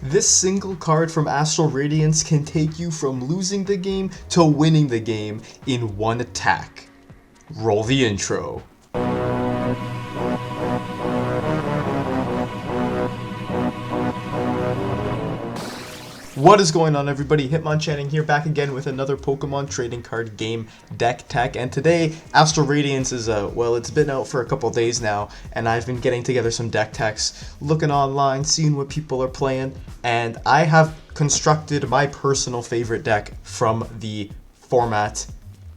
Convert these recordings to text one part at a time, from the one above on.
This single card from Astral Radiance can take you from losing the game to winning the game in one attack. Roll the intro. What is going on, everybody? Hitmonchanning here, back again with another Pokemon trading card game deck tech. And today, Astral Radiance is well, it's been out for a couple days now, and I've been getting together some deck techs, looking online, seeing what people are playing, and I have constructed my personal favorite deck from the format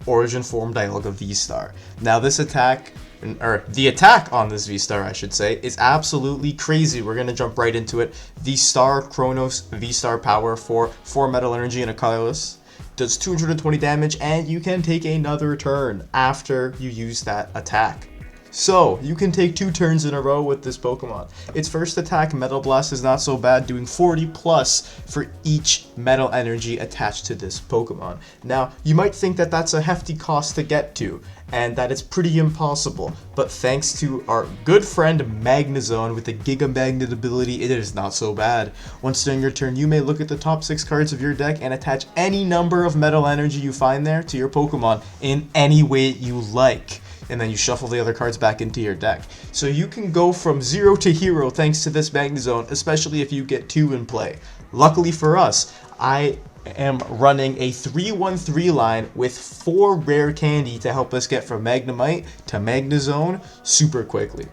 Origin Form Dialga VSTAR. Now, this attack, or the attack on this V-Star, I should say, is absolutely crazy. We're going to jump right into it. The Star Chronos V-Star power for 4 Metal Energy and a Colorless does 220 damage, and you can take another turn after you use that attack. So, you can take 2 turns in a row with this Pokemon. Its first attack, Metal Blast, is not so bad, doing 40 plus for each Metal Energy attached to this Pokemon. Now, you might think that that's a hefty cost to get to, and that it's pretty impossible, but thanks to our good friend Magnezone with the Giga Magnet ability, it is not so bad. Once during your turn, you may look at the top 6 cards of your deck and attach any number of Metal Energy you find there to your Pokemon in any way you like. And then you shuffle the other cards back into your deck. So you can go from 0 to hero thanks to this Magnezone, especially if you get 2 in play. Luckily for us, I am running a 3-1-3 line with 4 rare candy to help us get from Magnemite to Magnezone super quickly.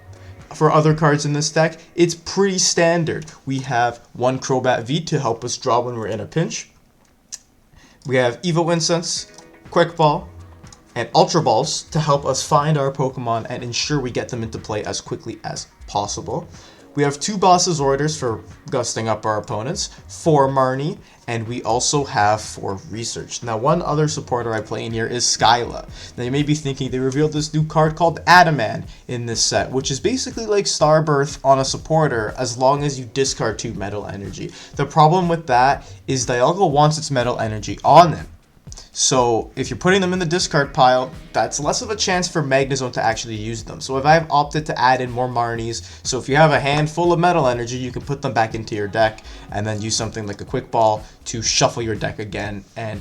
For other cards in this deck, it's pretty standard. We have 1 Crobat V to help us draw when we're in a pinch. We have Evo Incense, Quick Ball, and Ultra Balls to help us find our Pokemon and ensure we get them into play as quickly as possible. We have 2 Boss's Orders for gusting up our opponents, 4 Marnie, and we also have 4 Research. Now, one other supporter I play in here is Skyla. Now, you may be thinking they revealed this new card called Adaman in this set, which is basically like Starbirth on a supporter as long as you discard 2 Metal Energy. The problem with that is Dialga wants its Metal Energy on them. So if you're putting them in the discard pile, that's less of a chance for Magnezone to actually use them. So if I've opted to add in more Marnies, so if you have a handful of Metal Energy, you can put them back into your deck and then use something like a Quick Ball to shuffle your deck again and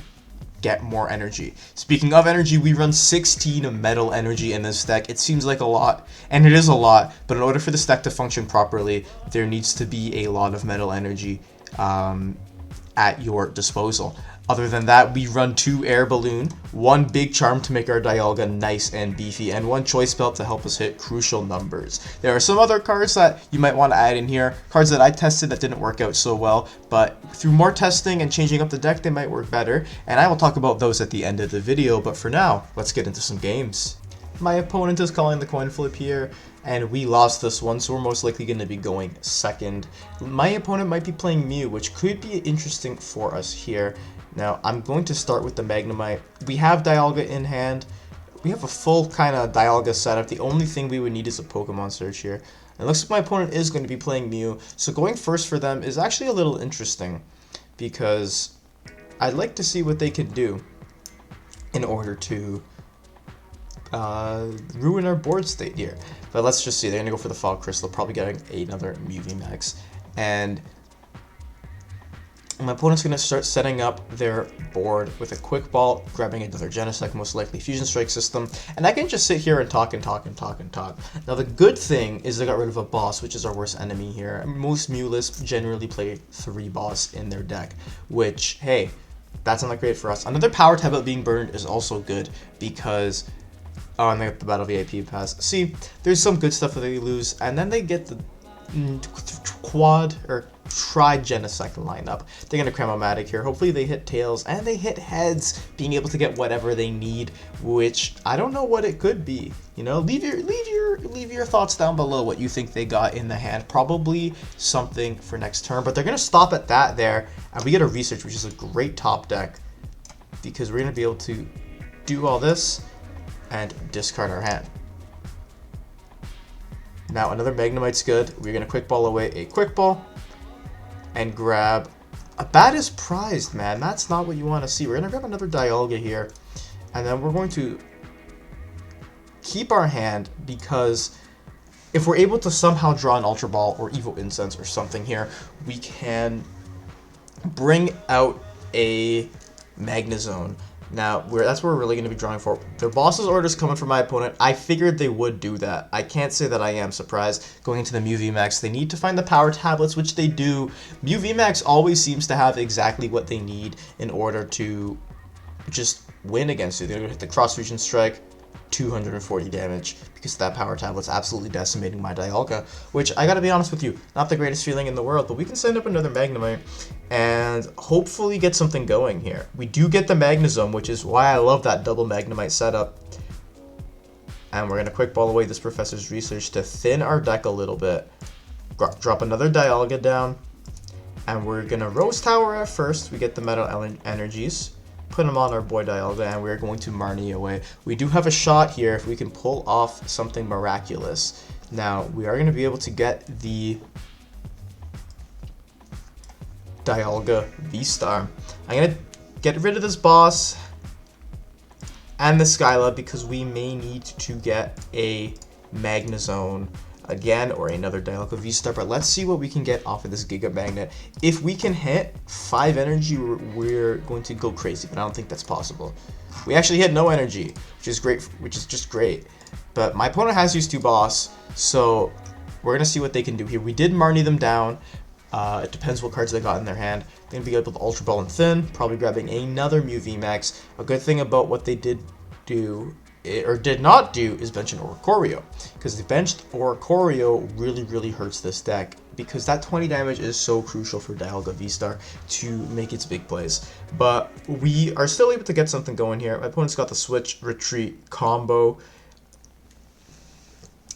get more energy. Speaking of energy, we run 16 Metal Energy in this deck. It seems like a lot, and it is a lot, but in order for this deck to function properly, there needs to be a lot of Metal Energy at your disposal. Other than that, we run 2 Air Balloon, 1 Big Charm to make our Dialga nice and beefy, and 1 Choice Belt to help us hit crucial numbers. There are some other cards that you might want to add in here, cards that I tested that didn't work out so well, but through more testing and changing up the deck, they might work better, and I will talk about those at the end of the video, but for now, let's get into some games. My opponent is calling the coin flip here, and we lost this one, so we're most likely going to be going second. My opponent might be playing Mew, which could be interesting for us here. Now, I'm going to start with the Magnemite. We have Dialga in hand. We have a full kind of Dialga setup. The only thing we would need is a Pokemon search here. And it looks like my opponent is going to be playing Mew, so going first for them is actually a little interesting because I'd like to see what they can do in order to ruin our board state here. But let's just see. They're going to go for the Fog Crystal, probably getting another Mew VMAX. And my opponent's going to start setting up their board with a Quick Ball, grabbing another Genesect, most likely Fusion Strike system, and I can just sit here and talk and talk and talk and talk. Now, the good thing is they got rid of a boss, which is our worst enemy here. Most Mew lists generally play 3 boss in their deck, which, hey, that's not great for us. Another Power Tablet being burned is also good because... Oh, and they got the Battle VIP pass. See, there's some good stuff that they lose, and then they get the quad or tri-Genesect lineup. They're gonna Cramomatic here. Hopefully they hit tails and they hit heads, being able to get whatever they need, which I don't know what it could be. You know, leave your thoughts down below what you think they got in the hand. Probably something for next turn, but they're gonna stop at that there, and we get a Research, which is a great top deck because we're gonna be able to do all this and discard our hand. Now, another Magnemite's good. We're going to Quick Ball away a Quick Ball and grab a Bat is Prized, man. That's not what you want to see. We're going to grab another Dialga here, and then we're going to keep our hand because if we're able to somehow draw an Ultra Ball or Evo Incense or something here, we can bring out a Magnezone. Now, that's what we're really going to be drawing for. Their boss's orders coming from my opponent. I figured they would do that. I can't say that I am surprised. Going into the Mew VMAX, they need to find the power tablets, which they do. Mew VMAX always seems to have exactly what they need in order to just win against you. They're going to hit the Cross Fusion Strike, 240 damage, because that power tablet's absolutely decimating my Dialga, which I gotta be honest with you, not the greatest feeling in the world, but we can send up another Magnemite and hopefully get something going here. We do get the Magnezone, which is why I love that double Magnemite setup. And we're gonna quick ball away this Professor's Research to thin our deck a little bit. Drop another Dialga down, and we're gonna Rose Tower at first. We get the Metal Energies. Put him on our boy Dialga, and we're going to Marnie away. We do have a shot here if we can pull off something miraculous. Now, we are going to be able to get the Dialga VSTAR. I'm going to get rid of this boss and the Skyla because we may need to get a Magnezone again or another Dialga VSTAR, but let's see what we can get off of this Giga Magnet. If we can hit 5 energy, we're going to go crazy, but I don't think that's possible. We actually hit no energy, which is great, which is just great. But my opponent has used 2 boss, so we're gonna see what they can do here. We did Marnie them down. It depends what cards they got in their hand. They're gonna be able to Ultra Ball and Thin, probably grabbing another Mew VMAX. A good thing about what they did do or did not do is bench an Oricorio, because the benched Oricorio really hurts this deck, because that 20 damage is so crucial for Dialga VSTAR to make its big plays. But we are still able to get something going here. My opponent's got the Switch Retreat combo,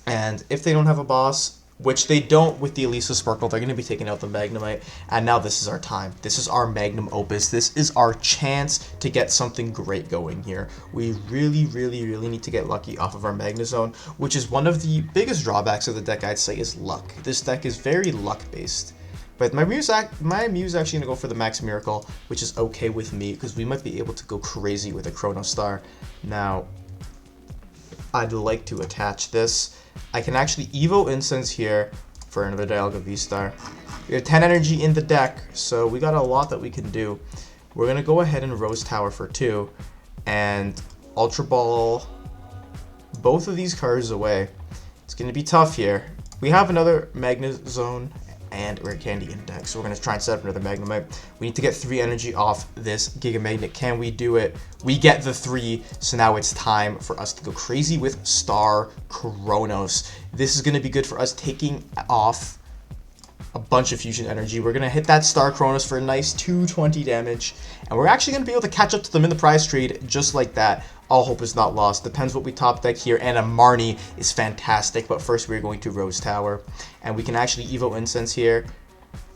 and if they don't have a boss, which they don't with the Elisa Sparkle, they're going to be taking out the Magnemite, and now this is our time. This is our magnum opus. This is our chance to get something great going here. We really need to get lucky off of our Magnezone, which is one of the biggest drawbacks of the deck, I'd say, is luck. This deck is very luck-based. But my Mew's actually going to go for the Max Miracle, which is okay with me, because we might be able to go crazy with a Chrono Star. Now, I'd like to attach this. I can actually Evo Incense here for another Dialga VSTAR. We have 10 energy in the deck, so we got a lot that we can do. We're going to go ahead and Rose Tower for 2 and Ultra Ball both of these cards away. It's going to be tough here. We have another Magnezone and Rare Candy in deck, so we're going to try and set up another Magnemite. We need to get 3 energy off this Giga Magnet. Can we do it? We get the 3, so now it's time for us to go crazy with Star Chronos. This is going to be good for us taking off a bunch of fusion energy. We're going to hit that Star Chronos for a nice 220 damage, and we're actually going to be able to catch up to them in the prize trade just like that. All hope is not lost. Depends what we top deck here, and a Marnie is fantastic, but first we're going to Rose Tower, and we can actually Evo Incense here,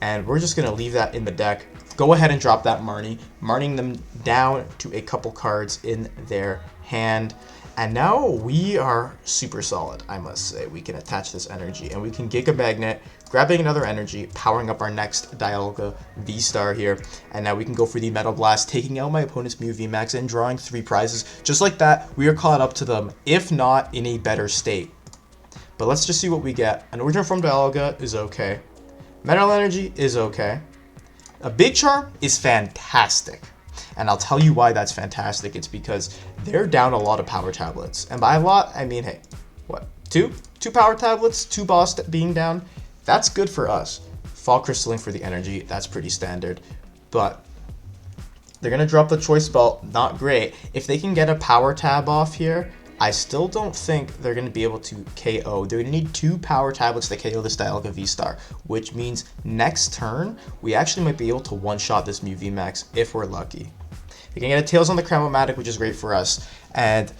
and we're just going to leave that in the deck. Go ahead and drop that Marnieing them down to a couple cards in their hand. And now we are super solid, I must say. We can attach this energy, and we can Giga Magnet, grabbing another energy, powering up our next Dialga VSTAR here. And now we can go for the Metal Blast, taking out my opponent's Mew VMAX and drawing 3 prizes. Just like that, we are caught up to them, if not in a better state. But let's just see what we get. An Original Form Dialga is okay. Metal Energy is okay. A Big Charm is fantastic. And I'll tell you why that's fantastic. It's because they're down a lot of power tablets. And by a lot, I mean, hey, what? 2 power tablets, 2 boss being down? That's good for us. Fall Crystalline for the energy, that's pretty standard. But they're going to drop the Choice Belt, not great. If they can get a power tab off here, I still don't think they're going to be able to KO. They're going to need 2 power tablets to KO this Dialga VSTAR, which means next turn, we actually might be able to one-shot this Mew VMAX if we're lucky. They can get a Tails on the Cramomatic, which is great for us, and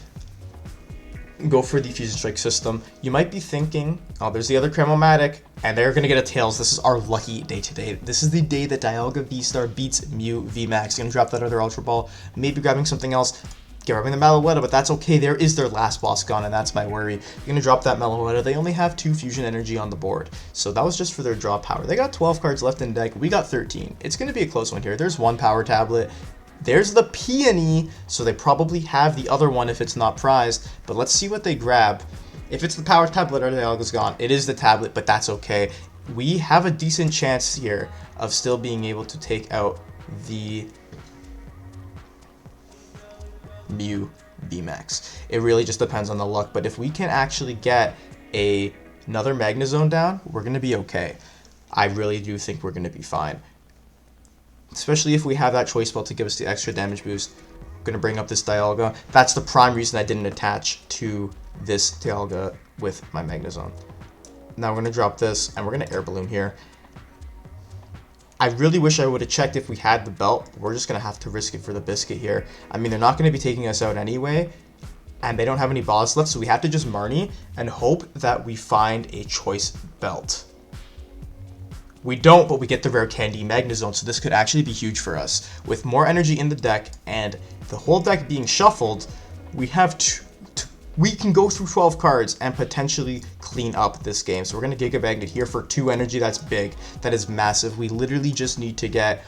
go for the Fusion Strike system. You might be thinking, oh, there's the other Cramomatic, and they're going to get a Tails. This is our lucky day today. This is the day that Dialga VSTAR beats Mew VMAX. Going to drop that other Ultra Ball, maybe grabbing something else, grabbing the Meloetta, but that's okay. There is their last boss gone, and that's my worry. You're going to drop that Meloetta. They only have 2 Fusion Energy on the board, so that was just for their draw power. They got 12 cards left in deck. We got 13. It's going to be a close one here. There's 1 power tablet. There's the Peony, so they probably have the other one if it's not prized, but let's see what they grab. If it's the power tablet or the Dialga's gone, it is the tablet, but that's okay. we have a decent chance here of still being able to take out the Mew VMAX. It really just depends on the luck, but if we can actually get another Magnezone down, we're going to be okay. I really do think we're going to be fine. Especially if we have that choice belt to give us the extra damage boost. I'm going to bring up this Dialga. That's the prime reason I didn't attach to this Dialga with my Magnezone. Now we're going to drop this, and we're going to Air Balloon here. I really wish I would have checked if we had the belt. We're just going to have to risk it for the biscuit here. I mean, they're not going to be taking us out anyway, and they don't have any boss left, so we have to just Marnie and hope that we find a choice belt. We don't, but we get the rare candy Magnezone, so this could actually be huge for us. With more energy in the deck and the whole deck being shuffled, we have we can go through 12 cards and potentially clean up this game. So we're going to Giga Magnet here for 2 energy. That's big. That is massive. We literally just need to get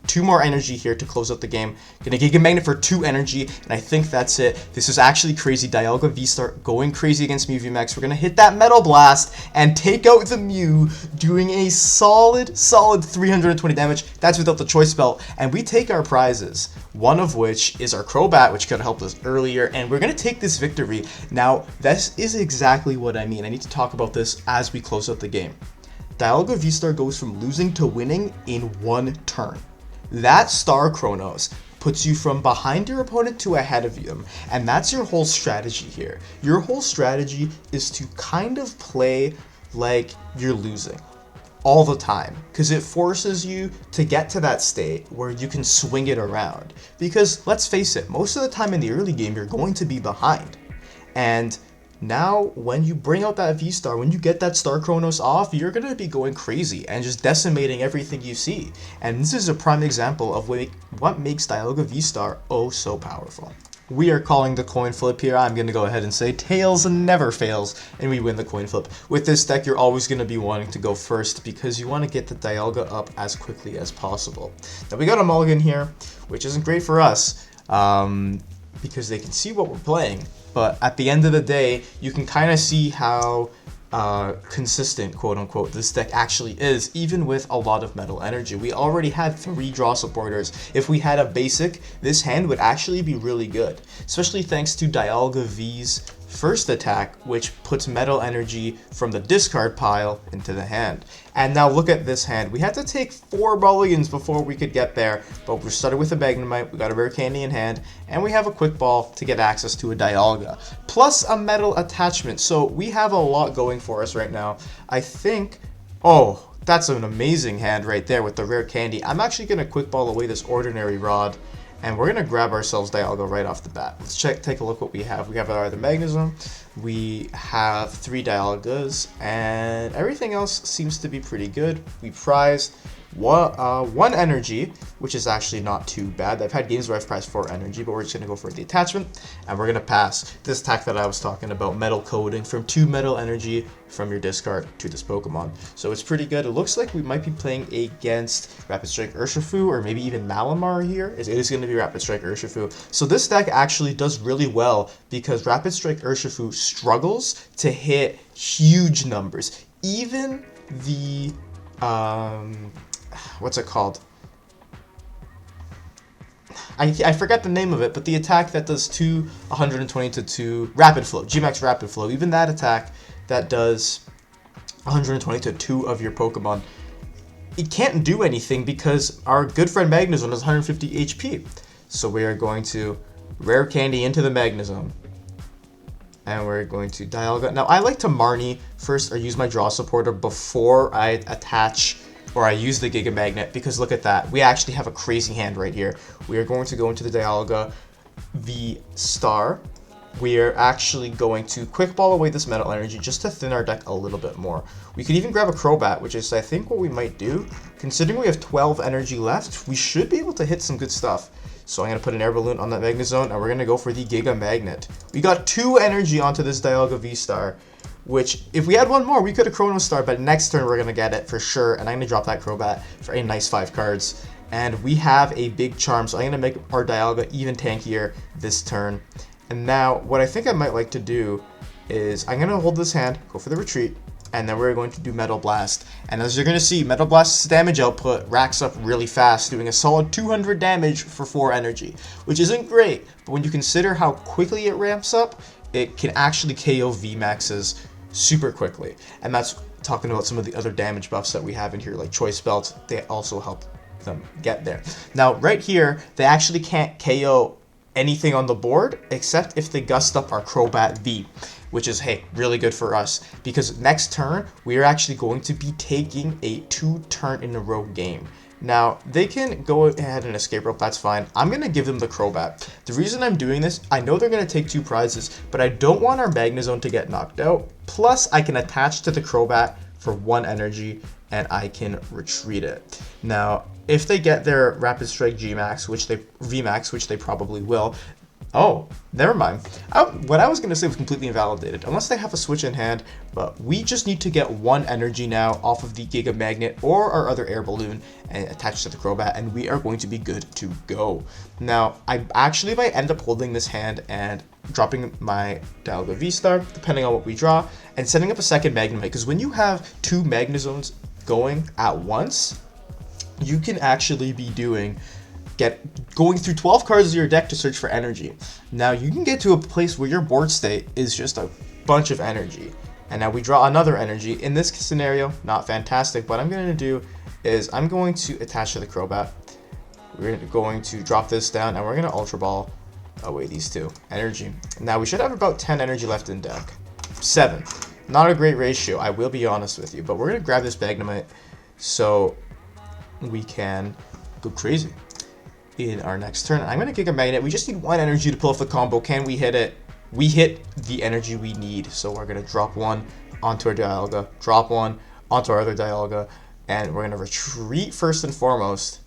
2 more energy here to close out the game. Gonna Giga Magnet for 2 energy, and I think that's it. This is actually crazy. Dialga VSTAR going crazy against Mew VMAX. We're gonna hit that Metal Blast and take out the Mew, doing a solid 320 damage. That's without the choice belt, and we take our prizes. One of which is our Crobat, which could have helped us earlier, and we're gonna take this victory. Now, this is exactly what I mean. I need to talk about this as we close out the game. Dialga VSTAR goes from losing to winning in 1 turn. That Star Chronos puts you from behind your opponent to ahead of them, and that's your whole strategy here. Your whole strategy is to kind of play like you're losing all the time, because it forces you to get to that state where you can swing it around. Because let's face it, most of the time in the early game you're going to be behind, and now, when you bring out that V-Star, when you get that Star Chronos off, you're going to be going crazy and just decimating everything you see. And this is a prime example of what makes Dialga V-Star oh so powerful. We are calling the coin flip here. I'm going to go ahead and say tails never fails, and we win the coin flip. With this deck, you're always going to be wanting to go first because you want to get the Dialga up as quickly as possible. Now, we got a mulligan here, which isn't great for us because they can see what we're playing. But at the end of the day, you can kind of see how consistent, quote unquote, this deck actually is, even with a lot of metal energy. We already had 3 draw supporters. If we had a basic, this hand would actually be really good, especially thanks to Dialga V's first attack, which puts metal energy from the discard pile into the hand. And now look at this hand. We had to take 4 mulligans before we could get there, but we started with a Magnemite, we got a rare candy in hand, and we have a quick ball to get access to a Dialga, plus a metal attachment. So we have a lot going for us right now. I think, oh, that's an amazing hand right there with the rare candy. I'm actually going to quick ball away this ordinary rod, and we're going to grab ourselves Dialga right off the bat. Let's take a look what we have. We have our other Magnezone, we have 3 Dialgas, and everything else seems to be pretty good. We prize 1 energy, which is actually not too bad. I've had games where I've prized 4 energy, but we're just going to go for the attachment, and we're going to pass this attack that I was talking about, metal coating, from 2 metal energy from your discard to this Pokemon. So it's pretty good. It looks like we might be playing against Rapid Strike Urshifu, or maybe even Malamar here. It is going to be Rapid Strike Urshifu. So this deck actually does really well because Rapid Strike Urshifu struggles to hit huge numbers. Even the what's it called? I forget the name of it, but the attack that does 120 to 2 Rapid Flow, G-Max Rapid Flow, even that attack that does 120 to 2 of your Pokemon, it can't do anything because our good friend Magnezone has 150 HP. So we are going to Rare Candy into the Magnezone, and we're going to Dialga. Now I like to Marnie first or use my draw supporter before I attach or I use the Giga Magnet, because look at that. We actually have a crazy hand right here. We are going to go into the Dialga VSTAR. We are actually going to quick ball away this metal energy just to thin our deck a little bit more. We could even grab a Crobat, which is I think what we might do. Considering we have 12 energy left, we should be able to hit some good stuff. So I'm going to put an Air Balloon on that Magnezone, and we're going to go for the Giga Magnet. We got 2 energy onto this Dialga VSTAR, which, if we had 1 more, we could have Chrono Star, but next turn we're going to get it for sure, and I'm going to drop that Crobat for a nice 5 cards. And we have a big charm, so I'm going to make our Dialga even tankier this turn. And now, what I think I might like to do is I'm going to hold this hand, go for the retreat, and then we're going to do Metal Blast. And as you're going to see, Metal Blast's damage output racks up really fast, doing a solid 200 damage for 4 energy, which isn't great, but when you consider how quickly it ramps up, it can actually KO VMAXs super quickly. And that's talking about some of the other damage buffs that we have in here, like Choice Belt. They also help them get there. Now, right here, they actually can't KO anything on the board except if they gust up our Crobat V, which is, hey, really good for us, because next turn we are actually going to be taking a 2-turn in a row game. Now, they can go ahead and escape rope, that's fine. I'm going to give them the Crobat. The reason I'm doing this, I know they're going to take 2 prizes, but I don't want our Magnezone to get knocked out. Plus, I can attach to the Crobat for 1 energy, and I can retreat it. Now, if they get their Rapid Strike VMAX, which they probably will. Oh, never mind. What I was going to say was completely invalidated, unless they have a switch in hand, but we just need to get 1 energy now off of the Giga Magnet or our other air balloon and attach to the Crobat, and we are going to be good to go. Now, I actually might end up holding this hand and dropping my Dialga VSTAR, depending on what we draw, and setting up a second Magnemite, because when you have 2 Magnezones going at once, you can actually be going through 12 cards of your deck to search for energy. Now you can get to a place where your board state is just a bunch of energy. And now we draw another energy. In this scenario, not fantastic. What I'm going to do is I'm going to attach to the Crobat. We're going to drop this down and we're going to Ultra Ball away these 2 energy. Now we should have about 10 energy left in deck. 7. Not a great ratio, I will be honest with you, but we're going to grab this Magnemite so we can go crazy in our next turn. I'm going to Giga Magnet. We just need 1 energy to pull off the combo. Can we hit it? We hit the energy we need. So we're going to drop 1 onto our Dialga, drop 1 onto our other Dialga, and we're going to retreat first and foremost,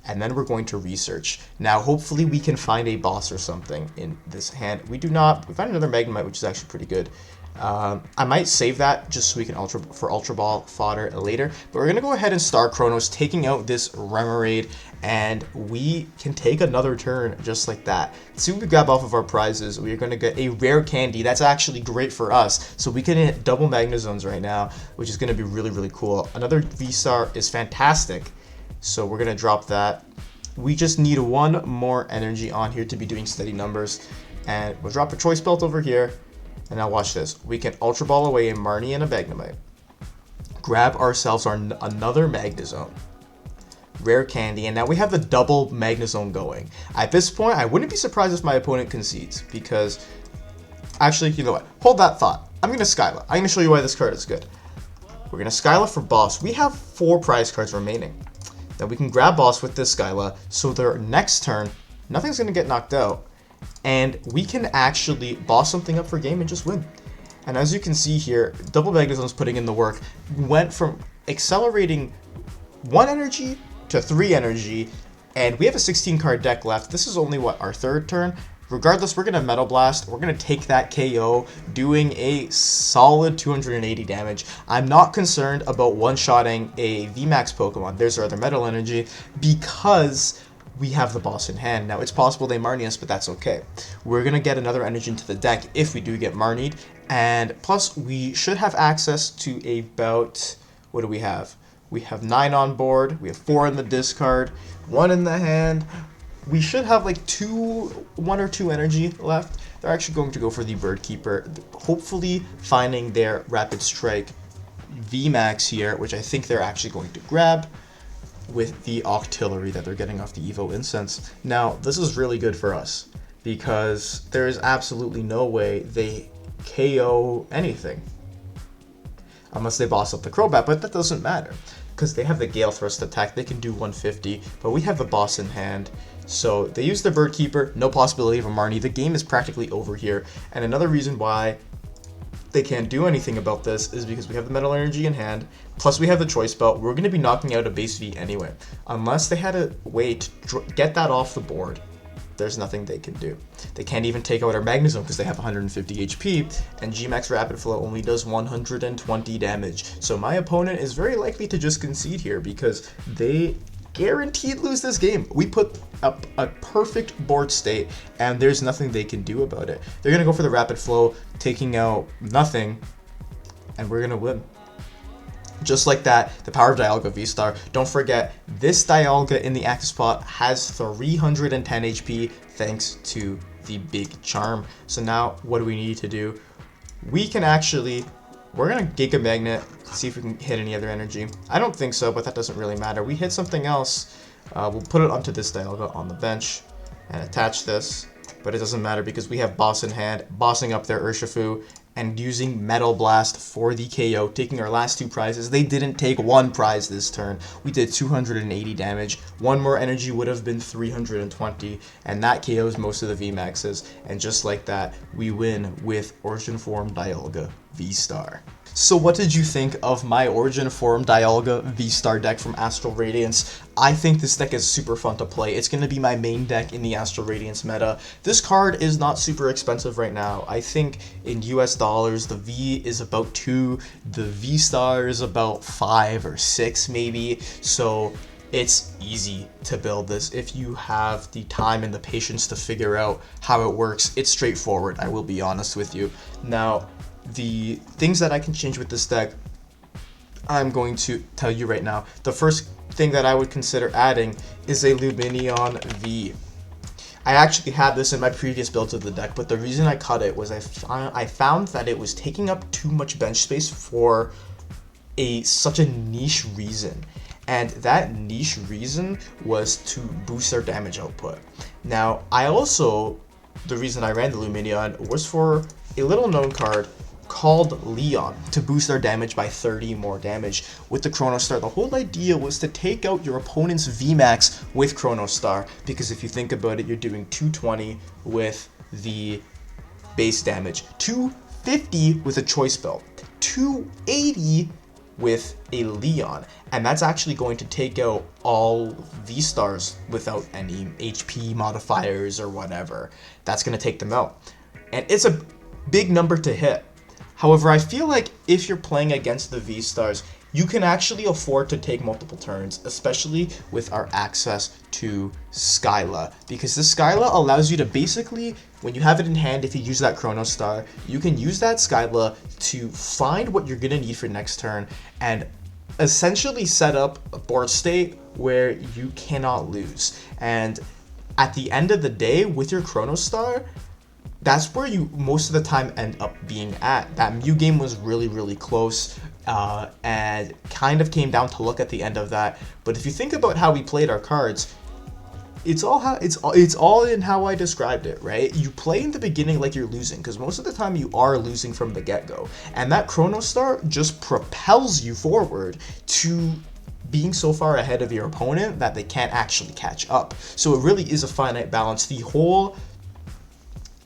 and then we're going to research. Now, hopefully we can find a boss or something in this hand. We do not. We find another Magnemite, which is actually pretty good. I might save that just so we can Ultra Ball fodder later. But we're going to go ahead and Star Chronos, taking out this Remoraid, and we can take another turn just like that. Let's see what we grab off of our prizes. We're going to get a rare candy. That's actually great for us. So we can hit double Magnezones right now, which is going to be really, really cool. Another V-Star is fantastic. So we're going to drop that. We just need 1 more energy on here to be doing steady numbers. And we'll drop a Choice Belt over here. And now watch this. We can Ultra Ball away a Marnie and a Magnemite. Grab ourselves another Magnezone. Rare candy, and now we have the double Magnezone going. At this point, I wouldn't be surprised if my opponent concedes, because... Actually, you know what? Hold that thought. I'm going to Skyla. I'm going to show you why this card is good. We're going to Skyla for Boss. We have 4 prize cards remaining. Then we can grab Boss with this Skyla, so their next turn, nothing's going to get knocked out. And we can actually boss something up for game and just win. And as you can see here, double Magnezone's putting in the work. Went from accelerating 1 energy to 3 energy, and we have a 16 card deck left. This is only, what, our 3rd turn? Regardless, we're going to Metal Blast. We're going to take that KO, doing a solid 280 damage. I'm not concerned about one-shotting a VMAX Pokemon. There's our other Metal Energy, because we have the boss in hand. Now, it's possible they Marnie us, but that's okay. We're going to get another energy into the deck if we do get Marnied. And plus, we should have access to about... What do we have? We have 9 on board. We have 4 in the discard. 1 in the hand. We should have like 1 or 2 energy left. They're actually going to go for the Bird Keeper. Hopefully finding their Rapid Strike VMAX here, which I think they're actually going to grab with the Octillery that they're getting off the Evo Incense. Now, this is really good for us because there is absolutely no way they KO anything unless they boss up the Crobat, but that doesn't matter because they have the Gale Thrust attack. They can do 150, but we have the boss in hand. So they use the Bird Keeper, no possibility of a Marnie. The game is practically over here. And another reason why they can't do anything about this is because we have the Metal Energy in hand, plus we have the Choice Belt. We're going to be knocking out a base V anyway. Unless they had a way to get that off the board, there's nothing they can do. They can't even take out our Magnezone because they have 150 HP, and G-Max Rapid Flow only does 120 damage. So my opponent is very likely to just concede here because they guaranteed lose this game. We put up a perfect board state, and there's nothing they can do about it. They're going to go for the Rapid Flow, taking out nothing, and we're going to win. Just like that, the power of Dialga VSTAR. Don't forget, this Dialga in the active spot has 310 HP thanks to the big charm. So now, what do we need to do? We can actually, we're going to Giga Magnet, see if we can hit any other energy. I don't think so, but that doesn't really matter. We hit something else, we'll put it onto this Dialga on the bench and attach this. But it doesn't matter because we have Boss in hand, bossing up their Urshifu, and using Metal Blast for the KO, taking our last 2 prizes. They didn't take 1 prize this turn. We did 280 damage. 1 more energy would have been 320, and that KOs most of the VMAXs. And just like that, we win with Origin Form Dialga VSTAR. So what did you think of my Origin Form Dialga VSTAR deck from Astral Radiance? I think this deck is super fun to play. It's going to be my main deck in the Astral Radiance meta. This card is not super expensive right now. I think in US dollars, the V is about 2, the VSTAR is about 5 or 6 maybe. So it's easy to build this if you have the time and the patience to figure out how it works. It's straightforward, I will be honest with you. Now, the things that I can change with this deck, I'm going to tell you right now. The first thing that I would consider adding is a Lumineon V. I actually had this in my previous builds of the deck, but the reason I cut it was I found that it was taking up too much bench space for such a niche reason. And that niche reason was to boost their damage output. Now, the reason I ran the Lumineon was for a little known card called Leon to boost their damage by 30 more damage with the Chrono Star. The whole idea was to take out your opponent's VMAX with Chrono Star, because if you think about it, you're doing 220 with the base damage, 250 with a choice belt, 280 with a Leon, and that's actually going to take out all V-Stars without any HP modifiers or whatever. That's going to take them out, and it's a big number to hit. However, I feel like if you're playing against the V-Stars, you can actually afford to take multiple turns, especially with our access to Skyla, because this Skyla allows you to basically, when you have it in hand, if you use that Chrono Star, you can use that Skyla to find what you're going to need for next turn and essentially set up a board state where you cannot lose. And at the end of the day, with your Chrono Star, that's where you most of the time end up being at. That Mew game was really, really close, and kind of came down to luck at the end of that. But if you think about how we played our cards, it's all in how I described it, right? You play in the beginning like you're losing, because most of the time you are losing from the get-go. And that Chrono Star just propels you forward to being so far ahead of your opponent that they can't actually catch up. So it really is a finite balance. The whole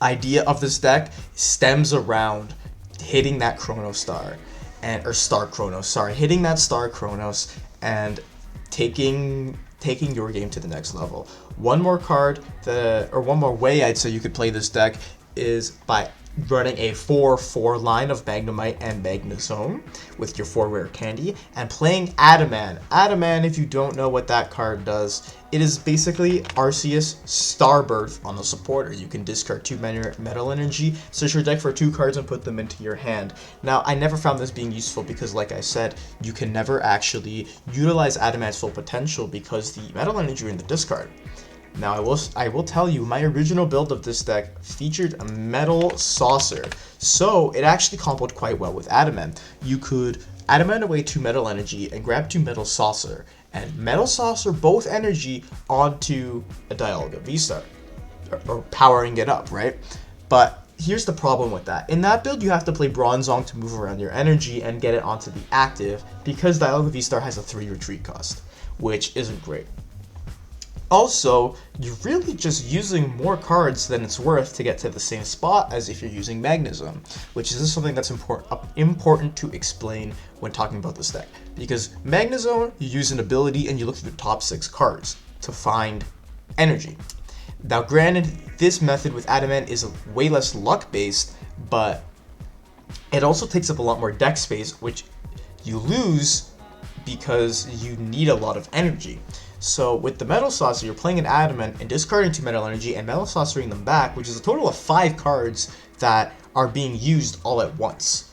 idea of this deck stems around hitting that Chrono Star, or Star Chronos, sorry, hitting that Star Chronos and taking your game to the next level. One more card one more way I'd say you could play this deck is by running a 4/4 line of Magnemite and Magnezone with your 4 rare candy, and playing Adaman. Adaman, if you don't know what that card does, it is basically Arceus Starbirth on a supporter. You can discard 2 metal energy, search your deck for 2 cards and put them into your hand. Now, I never found this being useful because, like I said, you can never actually utilize Adaman's full potential because the metal energy are in the discard. Now, I will tell you, my original build of this deck featured a Metal Saucer, so it actually comboed quite well with Adamant. You could Adamant away 2 metal energy and grab 2 Metal Saucer, and Metal Saucer both energy onto a Dialga VSTAR, or powering it up, right? But here's the problem with that. In that build, you have to play Bronzong to move around your energy and get it onto the active, because Dialga VSTAR has a 3 retreat cost, which isn't great. Also, you're really just using more cards than it's worth to get to the same spot as if you're using Magnezone, which is something that's important to explain when talking about this deck. Because Magnezone, you use an ability and you look through the top 6 cards to find energy. Now, granted, this method with Adamant is way less luck-based, but it also takes up a lot more deck space, which you lose because you need a lot of energy. So with the Metal Saucer, you're playing an Adamant and discarding 2 metal energy and Metal Saucering them back, which is a total of 5 cards that are being used all at once.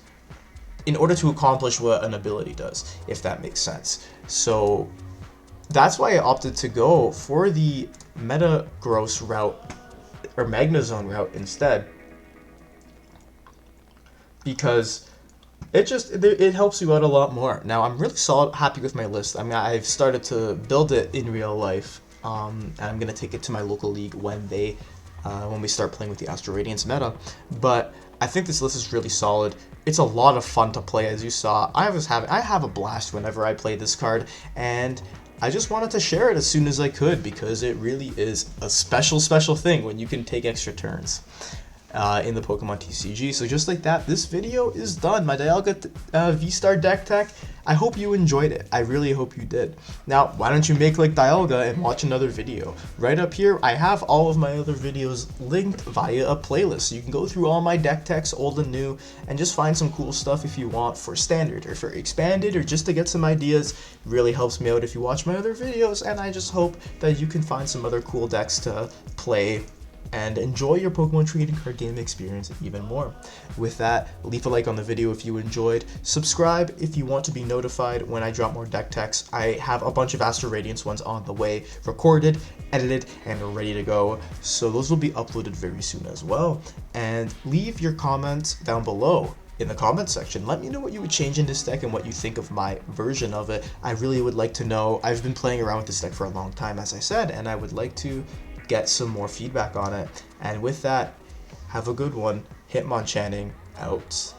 in order to accomplish what an ability does, if that makes sense. So that's why I opted to go for the Metagross route, or Magnezone route instead, because it helps you out a lot more. Now I'm really happy with my list. I mean, I've started to build it in real life, and I'm gonna take it to my local league when we start playing with the Astral Radiance meta. But I think this list is really solid. It's a lot of fun to play, as you saw. I have a blast whenever I play this card, and I just wanted to share it as soon as I could, because it really is a special thing when you can take extra turns in the Pokemon TCG. So just like that, this video is done. My Dialga VSTAR deck tech. I hope you enjoyed it. I really hope you did. Now, why don't you make like Dialga and watch another video? Right up here, I have all of my other videos linked via a playlist. So you can go through all my deck techs, old and new, and just find some cool stuff if you want for standard or for expanded, or just to get some ideas. It really helps me out if you watch my other videos, and I just hope that you can find some other cool decks to play and enjoy your Pokemon trading card game experience even more. With that, leave a like on the video if you enjoyed. Subscribe if you want to be notified when I drop more deck techs. I have a bunch of Astral Radiance ones on the way, recorded, edited, and ready to go. So those will be uploaded very soon as well. And leave your comments down below in the comments section. Let me know what you would change in this deck and what you think of my version of it. I really would like to know. I've been playing around with this deck for a long time, as I said, and I would like to get some more feedback on it. And with that, have a good one. Hitmonchanning out.